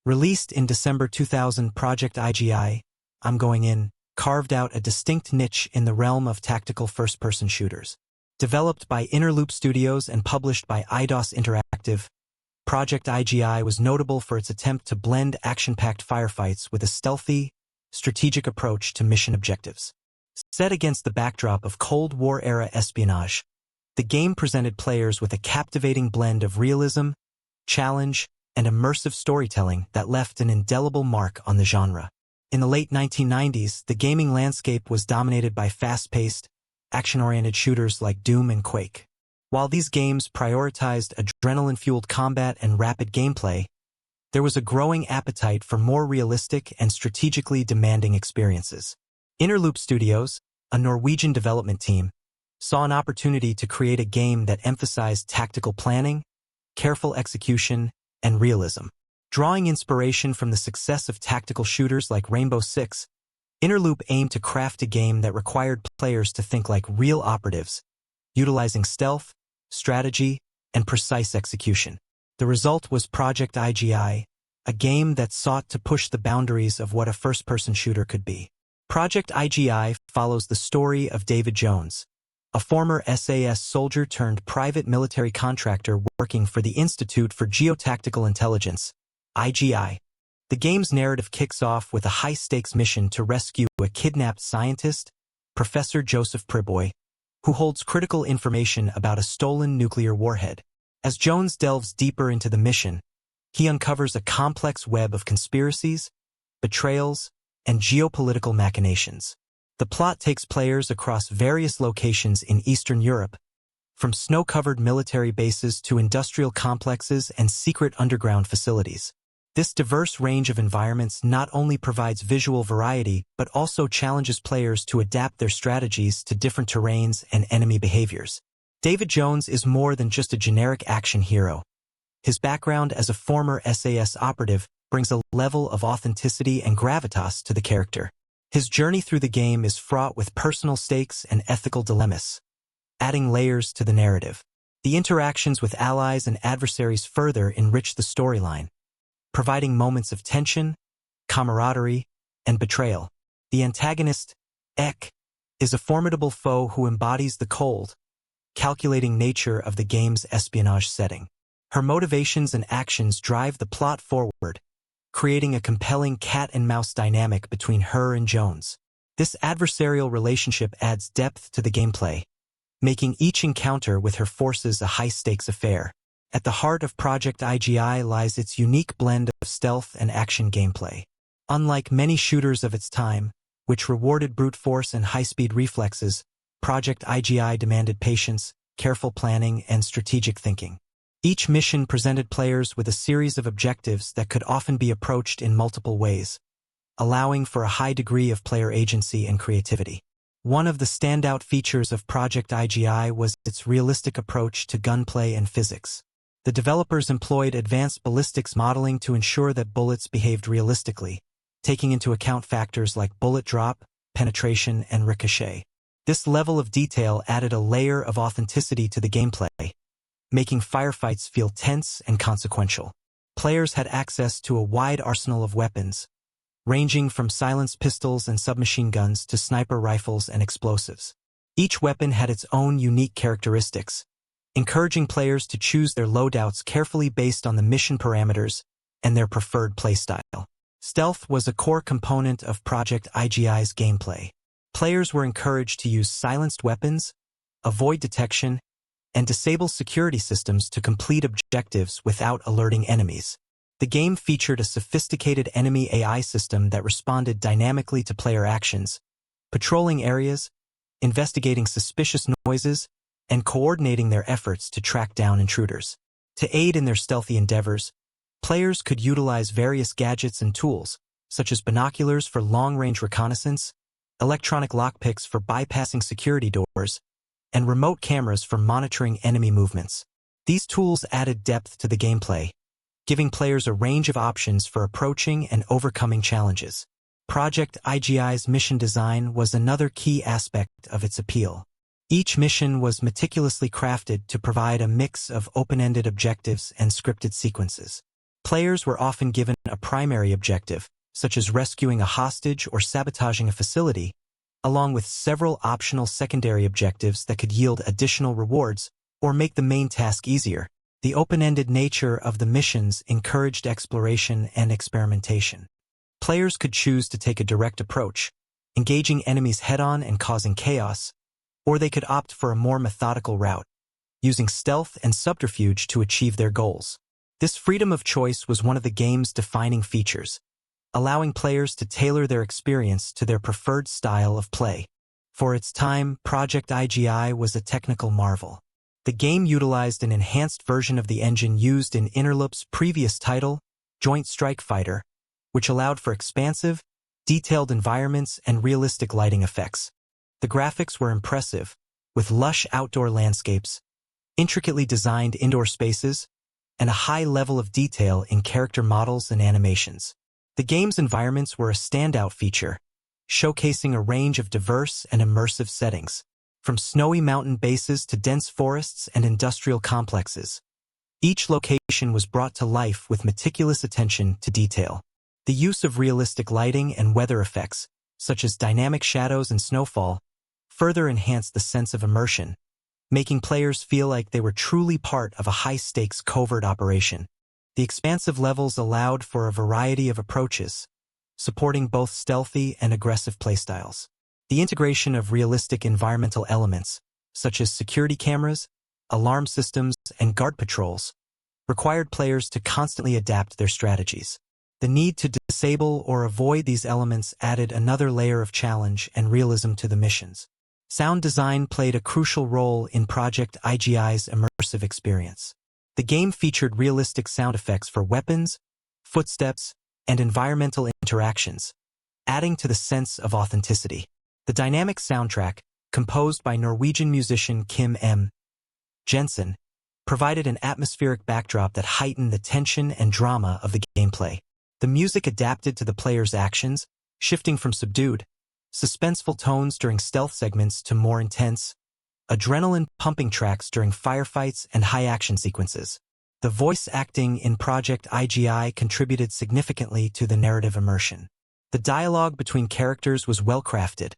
Released in December 2000, Project I.G.I, I'm Going In, carved out a distinct niche in the realm of tactical first-person shooters. Developed by Interloop Studios and published by IDOS Interactive, Project I.G.I was notable for its attempt to blend action-packed firefights with a stealthy, strategic approach to mission objectives. Set against the backdrop of Cold War-era espionage, the game presented players with a captivating blend of realism, challenge, and immersive storytelling that left an indelible mark on the genre. In the late 1990s, the gaming landscape was dominated by fast-paced, action-oriented shooters like Doom and Quake. While these games prioritized adrenaline-fueled combat and rapid gameplay, there was a growing appetite for more realistic and strategically demanding experiences. Interloop Studios, a Norwegian development team, saw an opportunity to create a game that emphasized tactical planning, careful execution, and realism. Drawing inspiration from the success of tactical shooters like Rainbow Six, Interloop aimed to craft a game that required players to think like real operatives, utilizing stealth, strategy, and precise execution. The result was Project I.G.I, a game that sought to push the boundaries of what a first-person shooter could be. Project I.G.I follows the story of David Jones, a former SAS soldier turned private military contractor working for the Institute for Geotactical Intelligence, IGI. The game's narrative kicks off with a high-stakes mission to rescue a kidnapped scientist, Professor Joseph Priboy, who holds critical information about a stolen nuclear warhead. As Jones delves deeper into the mission, he uncovers a complex web of conspiracies, betrayals, and geopolitical machinations. The plot takes players across various locations in Eastern Europe, from snow-covered military bases to industrial complexes and secret underground facilities. This diverse range of environments not only provides visual variety but also challenges players to adapt their strategies to different terrains and enemy behaviors. David Jones is more than just a generic action hero. His background as a former SAS operative brings a level of authenticity and gravitas to the character. His journey through the game is fraught with personal stakes and ethical dilemmas, adding layers to the narrative. The interactions with allies and adversaries further enrich the storyline, providing moments of tension, camaraderie, and betrayal. The antagonist, Ek, is a formidable foe who embodies the cold, calculating nature of the game's espionage setting. Her motivations and actions drive the plot forward, creating a compelling cat-and-mouse dynamic between her and Jones. This adversarial relationship adds depth to the gameplay, making each encounter with her forces a high-stakes affair. At the heart of Project I.G.I lies its unique blend of stealth and action gameplay. Unlike many shooters of its time, which rewarded brute force and high-speed reflexes, Project I.G.I demanded patience, careful planning, and strategic thinking. Each mission presented players with a series of objectives that could often be approached in multiple ways, allowing for a high degree of player agency and creativity. One of the standout features of Project I.G.I was its realistic approach to gunplay and physics. The developers employed advanced ballistics modeling to ensure that bullets behaved realistically, taking into account factors like bullet drop, penetration, and ricochet. This level of detail added a layer of authenticity to the gameplay, making firefights feel tense and consequential. Players had access to a wide arsenal of weapons, ranging from silenced pistols and submachine guns to sniper rifles and explosives. Each weapon had its own unique characteristics, encouraging players to choose their loadouts carefully based on the mission parameters and their preferred playstyle. Stealth was a core component of Project I.G.I's gameplay. Players were encouraged to use silenced weapons, avoid detection, and disable security systems to complete objectives without alerting enemies. The game featured a sophisticated enemy AI system that responded dynamically to player actions, patrolling areas, investigating suspicious noises, and coordinating their efforts to track down intruders. To aid in their stealthy endeavors, players could utilize various gadgets and tools, such as binoculars for long-range reconnaissance, electronic lockpicks for bypassing security doors, and remote cameras for monitoring enemy movements. These tools added depth to the gameplay, giving players a range of options for approaching and overcoming challenges. Project I.G.I's mission design was another key aspect of its appeal. Each mission was meticulously crafted to provide a mix of open-ended objectives and scripted sequences. Players were often given a primary objective, such as rescuing a hostage or sabotaging a facility, along with several optional secondary objectives that could yield additional rewards or make the main task easier. The open-ended nature of the missions encouraged exploration and experimentation. Players could choose to take a direct approach, engaging enemies head-on and causing chaos, or they could opt for a more methodical route, using stealth and subterfuge to achieve their goals. This freedom of choice was one of the game's defining features, allowing players to tailor their experience to their preferred style of play. For its time, Project I.G.I was a technical marvel. The game utilized an enhanced version of the engine used in Interloop's previous title, Joint Strike Fighter, which allowed for expansive, detailed environments and realistic lighting effects. The graphics were impressive, with lush outdoor landscapes, intricately designed indoor spaces, and a high level of detail in character models and animations. The game's environments were a standout feature, showcasing a range of diverse and immersive settings, from snowy mountain bases to dense forests and industrial complexes. Each location was brought to life with meticulous attention to detail. The use of realistic lighting and weather effects, such as dynamic shadows and snowfall, further enhanced the sense of immersion, making players feel like they were truly part of a high-stakes covert operation. The expansive levels allowed for a variety of approaches, supporting both stealthy and aggressive playstyles. The integration of realistic environmental elements, such as security cameras, alarm systems, and guard patrols, required players to constantly adapt their strategies. The need to disable or avoid these elements added another layer of challenge and realism to the missions. Sound design played a crucial role in Project I.G.I's immersive experience. The game featured realistic sound effects for weapons, footsteps, and environmental interactions, adding to the sense of authenticity. The dynamic soundtrack, composed by Norwegian musician Kim M. Jensen, provided an atmospheric backdrop that heightened the tension and drama of the gameplay. The music adapted to the player's actions, shifting from subdued, suspenseful tones during stealth segments to more intense, adrenaline-pumping tracks during firefights and high-action sequences. The voice acting in Project I.G.I contributed significantly to the narrative immersion. The dialogue between characters was well-crafted,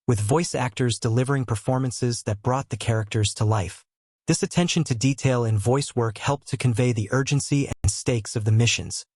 with voice actors delivering performances that brought the characters to life. This attention to detail in voice work helped to convey the urgency and stakes of the missions,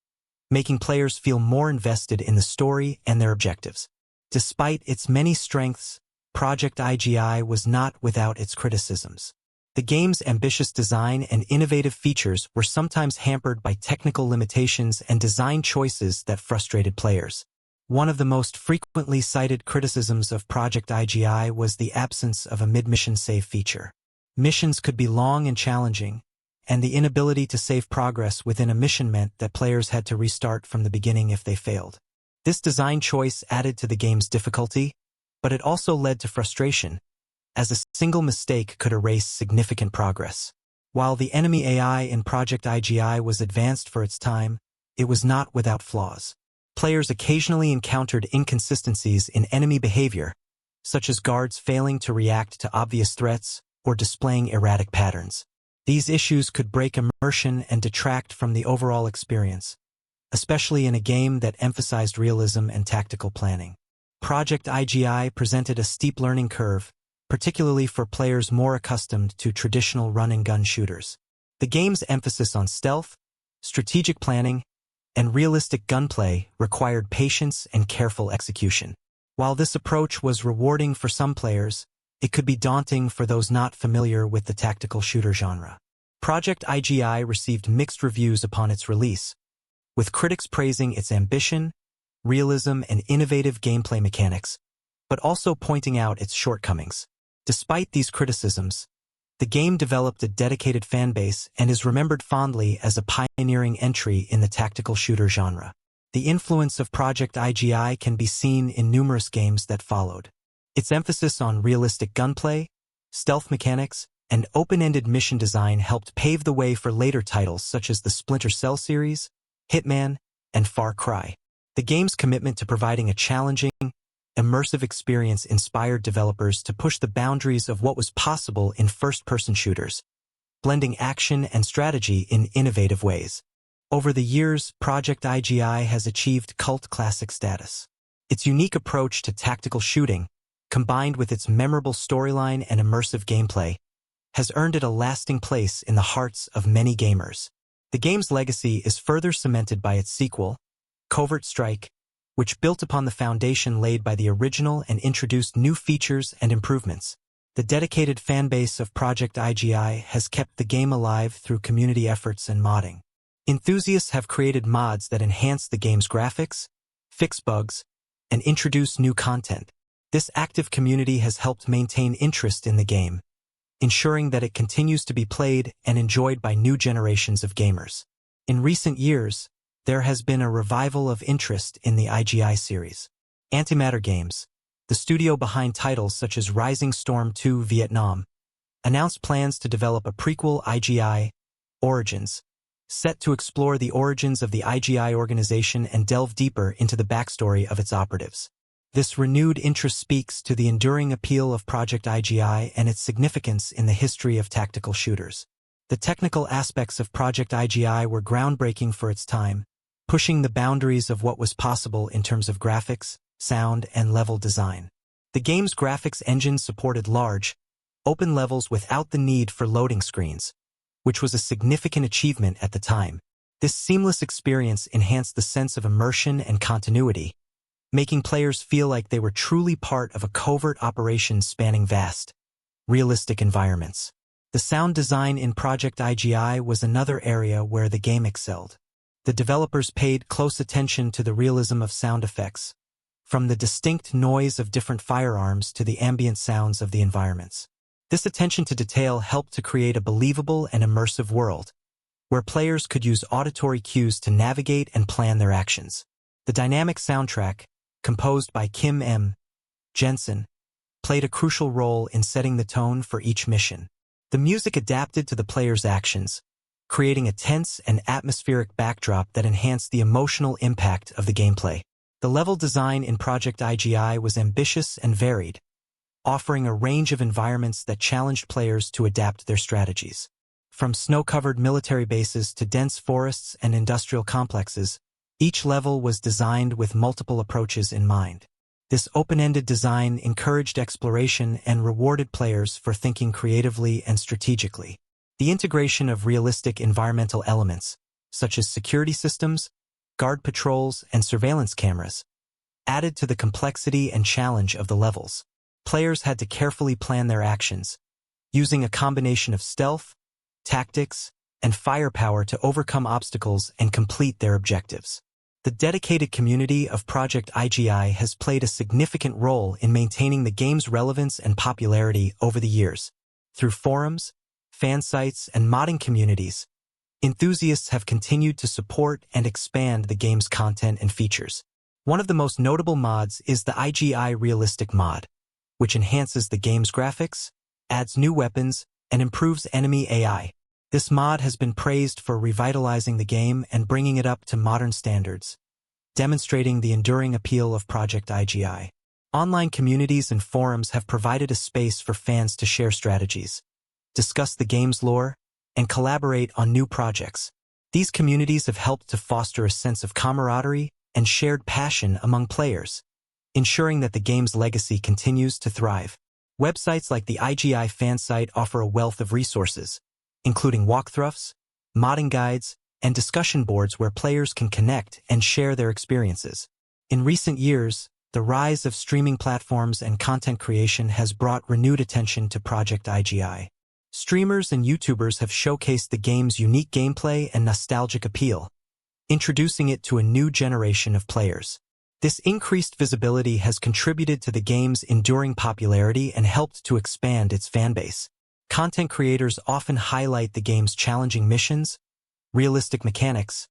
making players feel more invested in the story and their objectives. Despite its many strengths, Project I.G.I was not without its criticisms. The game's ambitious design and innovative features were sometimes hampered by technical limitations and design choices that frustrated players. One of the most frequently cited criticisms of Project I.G.I was the absence of a mid-mission save feature. Missions could be long and challenging, and the inability to save progress within a mission meant that players had to restart from the beginning if they failed. This design choice added to the game's difficulty, but it also led to frustration, as a single mistake could erase significant progress. While the enemy AI in Project I.G.I was advanced for its time, it was not without flaws. Players occasionally encountered inconsistencies in enemy behavior, such as guards failing to react to obvious threats or displaying erratic patterns. These issues could break immersion and detract from the overall experience, especially in a game that emphasized realism and tactical planning. Project I.G.I presented a steep learning curve, particularly for players more accustomed to traditional run-and-gun shooters. The game's emphasis on stealth, strategic planning, and realistic gunplay required patience and careful execution. While this approach was rewarding for some players, it could be daunting for those not familiar with the tactical shooter genre. Project I.G.I received mixed reviews upon its release, with critics praising its ambition, realism, and innovative gameplay mechanics, but also pointing out its shortcomings. Despite these criticisms, the game developed a dedicated fanbase and is remembered fondly as a pioneering entry in the tactical shooter genre. The influence of Project I.G.I can be seen in numerous games that followed. Its emphasis on realistic gunplay, stealth mechanics, and open-ended mission design helped pave the way for later titles such as the Splinter Cell series, Hitman, and Far Cry. The game's commitment to providing a challenging, immersive experience inspired developers to push the boundaries of what was possible in first-person shooters, blending action and strategy in innovative ways. Over the years, Project I.G.I has achieved cult classic status. Its unique approach to tactical shooting, combined with its memorable storyline and immersive gameplay, has earned it a lasting place in the hearts of many gamers. The game's legacy is further cemented by its sequel, Covert Strike, which built upon the foundation laid by the original and introduced new features and improvements. The dedicated fanbase of Project I.G.I has kept the game alive through community efforts and modding. Enthusiasts have created mods that enhance the game's graphics, fix bugs, and introduce new content. This active community has helped maintain interest in the game, ensuring that it continues to be played and enjoyed by new generations of gamers. In recent years, there has been a revival of interest in the I.G.I series. Antimatter Games, the studio behind titles such as Rising Storm 2 Vietnam, announced plans to develop a prequel I.G.I, Origins, set to explore the origins of the I.G.I organization and delve deeper into the backstory of its operatives. This renewed interest speaks to the enduring appeal of Project I.G.I and its significance in the history of tactical shooters. The technical aspects of Project I.G.I were groundbreaking for its time, pushing the boundaries of what was possible in terms of graphics, sound, and level design. The game's graphics engine supported large, open levels without the need for loading screens, which was a significant achievement at the time. This seamless experience enhanced the sense of immersion and continuity, making players feel like they were truly part of a covert operation spanning vast, realistic environments. The sound design in Project I.G.I was another area where the game excelled. The developers paid close attention to the realism of sound effects, from the distinct noise of different firearms to the ambient sounds of the environments. This attention to detail helped to create a believable and immersive world, where players could use auditory cues to navigate and plan their actions. The dynamic soundtrack, composed by Kim M. Jensen, played a crucial role in setting the tone for each mission. The music adapted to the player's actions, creating a tense and atmospheric backdrop that enhanced the emotional impact of the gameplay. The level design in Project I.G.I was ambitious and varied, offering a range of environments that challenged players to adapt their strategies. From snow-covered military bases to dense forests and industrial complexes, each level was designed with multiple approaches in mind. This open-ended design encouraged exploration and rewarded players for thinking creatively and strategically. The integration of realistic environmental elements, such as security systems, guard patrols, and surveillance cameras, added to the complexity and challenge of the levels. Players had to carefully plan their actions, using a combination of stealth, tactics, and firepower to overcome obstacles and complete their objectives. The dedicated community of Project I.G.I has played a significant role in maintaining the game's relevance and popularity over the years. Through forums, fan sites, and modding communities, enthusiasts have continued to support and expand the game's content and features. One of the most notable mods is the I.G.I Realistic mod, which enhances the game's graphics, adds new weapons, and improves enemy AI. This mod has been praised for revitalizing the game and bringing it up to modern standards, demonstrating the enduring appeal of Project I.G.I. Online communities and forums have provided a space for fans to share strategies, discuss the game's lore, and collaborate on new projects. These communities have helped to foster a sense of camaraderie and shared passion among players, ensuring that the game's legacy continues to thrive. Websites like the I.G.I fan site offer a wealth of resources, including walkthroughs, modding guides, and discussion boards where players can connect and share their experiences. In recent years, the rise of streaming platforms and content creation has brought renewed attention to Project I.G.I. Streamers and YouTubers have showcased the game's unique gameplay and nostalgic appeal, introducing it to a new generation of players. This increased visibility has contributed to the game's enduring popularity and helped to expand its fanbase. Content creators often highlight the game's challenging missions, realistic mechanics,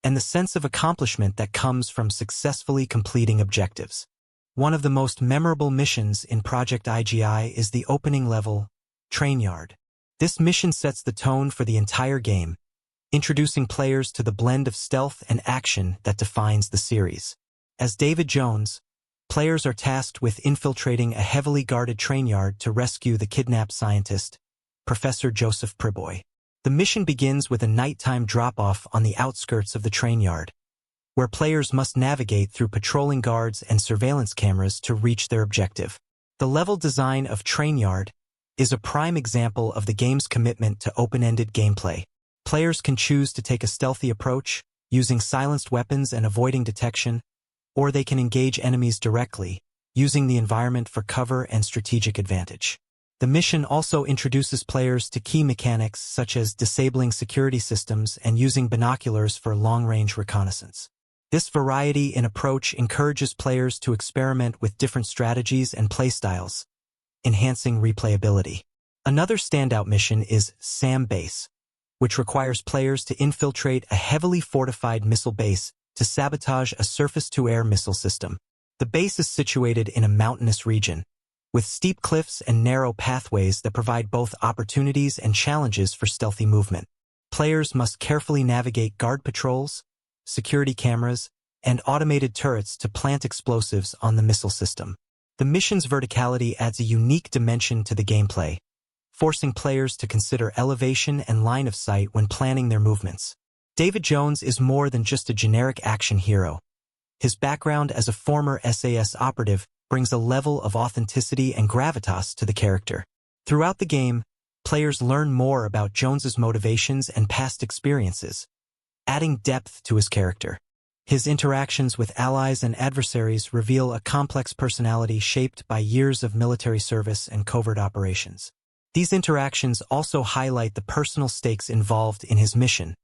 and the sense of accomplishment that comes from successfully completing objectives. One of the most memorable missions in Project I.G.I is the opening level, Train Yard. This mission sets the tone for the entire game, introducing players to the blend of stealth and action that defines the series. As David Jones, players are tasked with infiltrating a heavily guarded train yard to rescue the kidnapped scientist, Professor Joseph Priboy. The mission begins with a nighttime drop-off on the outskirts of the train yard, where players must navigate through patrolling guards and surveillance cameras to reach their objective. The level design of Train Yard is a prime example of the game's commitment to open-ended gameplay. Players can choose to take a stealthy approach, using silenced weapons and avoiding detection, or they can engage enemies directly, using the environment for cover and strategic advantage. The mission also introduces players to key mechanics such as disabling security systems and using binoculars for long-range reconnaissance. This variety in approach encourages players to experiment with different strategies and playstyles, enhancing replayability. Another standout mission is SAM Base, which requires players to infiltrate a heavily fortified missile base to sabotage a surface-to-air missile system. The base is situated in a mountainous region, with steep cliffs and narrow pathways that provide both opportunities and challenges for stealthy movement. Players must carefully navigate guard patrols, security cameras, and automated turrets to plant explosives on the missile system. The mission's verticality adds a unique dimension to the gameplay, forcing players to consider elevation and line of sight when planning their movements. David Jones is more than just a generic action hero. His background as a former SAS operative brings a level of authenticity and gravitas to the character. Throughout the game, players learn more about Jones's motivations and past experiences, adding depth to his character. His interactions with allies and adversaries reveal a complex personality shaped by years of military service and covert operations. These interactions also highlight the personal stakes involved in his mission,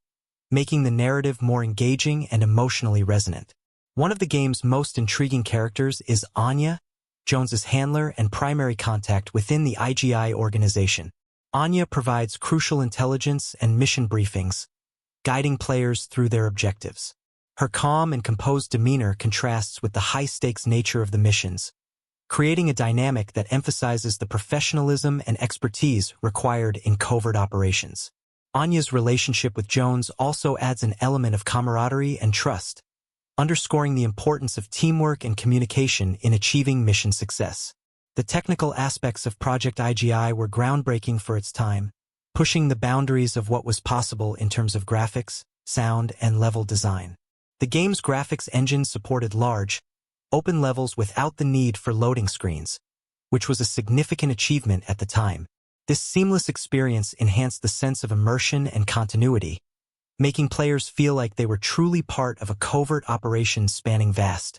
making the narrative more engaging and emotionally resonant. One of the game's most intriguing characters is Anya, Jones's handler and primary contact within the I.G.I organization. Anya provides crucial intelligence and mission briefings, guiding players through their objectives. Her calm and composed demeanor contrasts with the high-stakes nature of the missions, creating a dynamic that emphasizes the professionalism and expertise required in covert operations. Anya's relationship with Jones also adds an element of camaraderie and trust, underscoring the importance of teamwork and communication in achieving mission success. The technical aspects of Project I.G.I were groundbreaking for its time, pushing the boundaries of what was possible in terms of graphics, sound, and level design. The game's graphics engine supported large, open levels without the need for loading screens, which was a significant achievement at the time. This seamless experience enhanced the sense of immersion and continuity, making players feel like they were truly part of a covert operation spanning vast,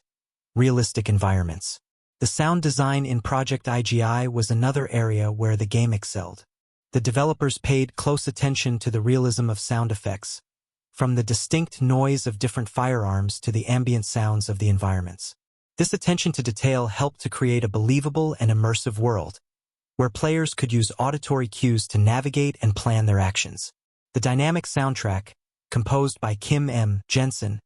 realistic environments. The sound design in Project I.G.I was another area where the game excelled. The developers paid close attention to the realism of sound effects, from the distinct noise of different firearms to the ambient sounds of the environments. This attention to detail helped to create a believable and immersive world, where players could use auditory cues to navigate and plan their actions. The dynamic soundtrack, composed by Kim M. Jensen,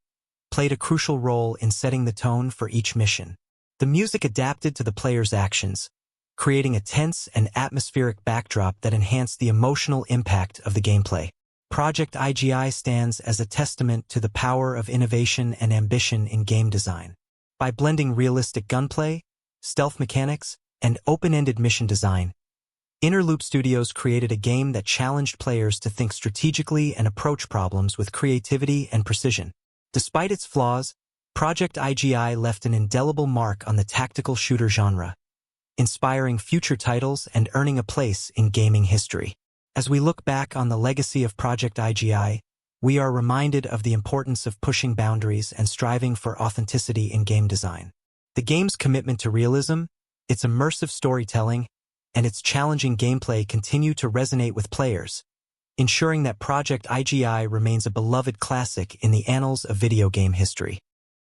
played a crucial role in setting the tone for each mission. The music adapted to the player's actions, creating a tense and atmospheric backdrop that enhanced the emotional impact of the gameplay. Project I.G.I stands as a testament to the power of innovation and ambition in game design. By blending realistic gunplay, stealth mechanics, and open-ended mission design, Interloop Studios created a game that challenged players to think strategically and approach problems with creativity and precision. Despite its flaws, Project I.G.I left an indelible mark on the tactical shooter genre, inspiring future titles and earning a place in gaming history. As we look back on the legacy of Project I.G.I, we are reminded of the importance of pushing boundaries and striving for authenticity in game design. The game's commitment to realism, its immersive storytelling, and its challenging gameplay continue to resonate with players, ensuring that Project I.G.I remains a beloved classic in the annals of video game history.